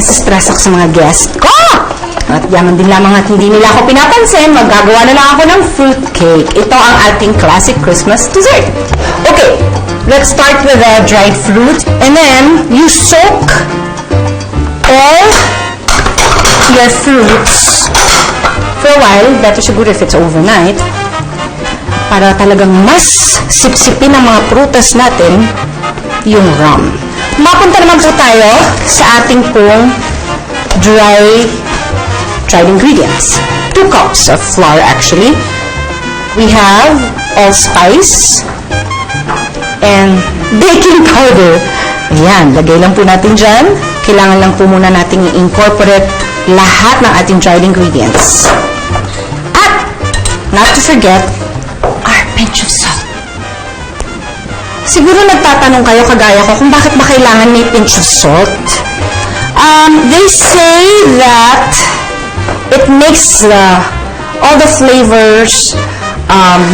nasistress ako sa mga guest ko. At yaman din lamang at hindi nila ako pinapansin, maggagawa na lang ako ng fruit cake. Ito ang ating classic Christmas dessert. Okay, let's start with the dried fruit. And then, you soak all your fruits for a while. Better siguro if it's overnight. Para talagang mas sipsipin ang mga prutas natin yung rum. Mapunta naman po tayo sa ating pong dried ingredients. 2 cups of flour actually. We have allspice and baking powder. Ayan, lagay lang po natin dyan. Kailangan lang po muna natin i-incorporate lahat ng ating dried ingredients. At, not to forget, our pinch of salt. Siguro nagtatanong kayo kagaya ko kung bakit ba kailangan may pinch of salt. They say that it makes all the flavors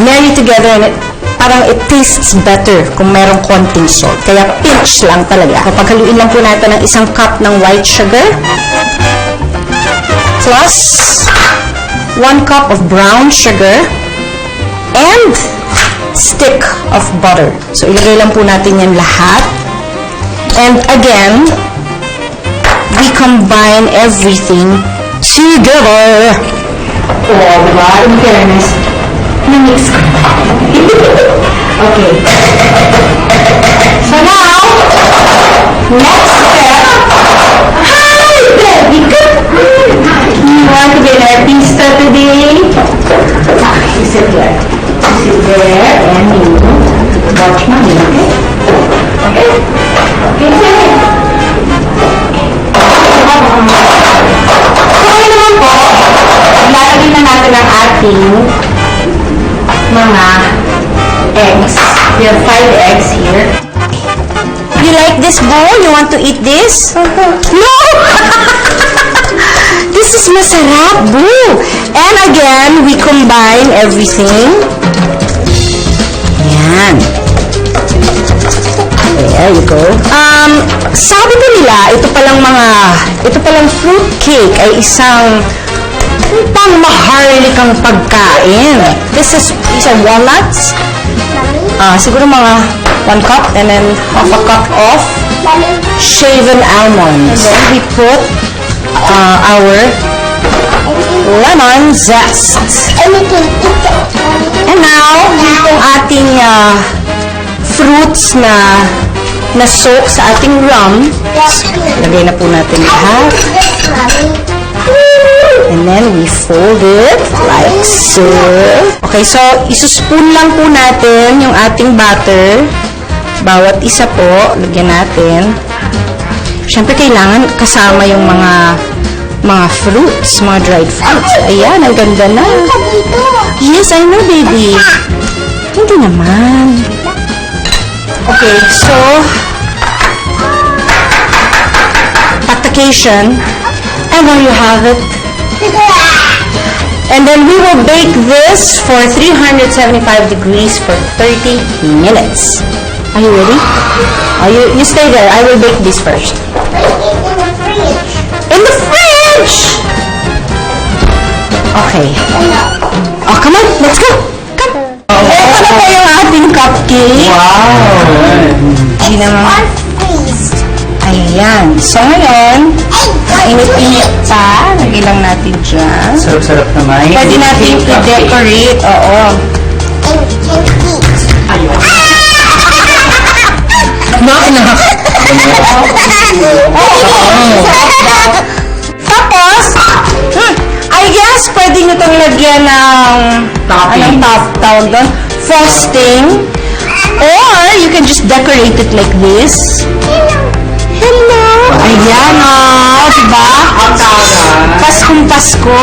marry together and parang it tastes better kung merong konting salt. Kaya pinch lang talaga. Paghaluin lang po natin ng 1 cup ng white sugar plus 1 cup of brown sugar and stick of butter. So, ilagay lang po natin yan lahat. And again, we combine everything together. Oh, diba? In fairness, na-mix ko. Okay. So now, next step. Hi, baby! You want to be an artista today? You sit there. You sit there and you watch mommy, okay? Okay? Okay, sit. Okay naman po, ilalagay na natin ang ating mga eggs. We have 5 eggs here. You like this bowl? You want to eat this? No! This is masarap, boo! And again, we combine everything. Yan. There you go. Sabi ko nila, ito palang fruit cake ay isang pang-maharlikang pagkain. This is walnuts. Siguro mga 1 cup and then half a cup of shaven almonds. And then we put our lemon zest. And now, itong ating fruits na soak sa ating rum. Lagay na po natin lahat. And then we fold it like so. Okay, so isuspoon lang po natin yung ating butter. Bawat isa po, lagyan natin. Siyempre, kailangan kasama yung mga fruits, mga dried fruits. Ayan, ang ganda na. Yes, I know, baby. Hindi naman. Okay, so application, and there you have it. And then we will bake this for 375 degrees for 30 minutes. Are you ready? You stay there. I will bake this first. In the fridge! Okay. Oh, come on. Let's go. Come. Ito na po yung ating cupcake. Wow! Hindi naman. Ayan. So, ngayon, mainit-init pa. Lagay lang natin dyan. Sarap-sarap naman. Pwede natin i-decorate. Oo. Tapos, I guess, pwede nyo itong lagyan ng tawag doon? Frosting. Or, you can just decorate it like this. Hello! Ayan, diba? Paskong Pasko.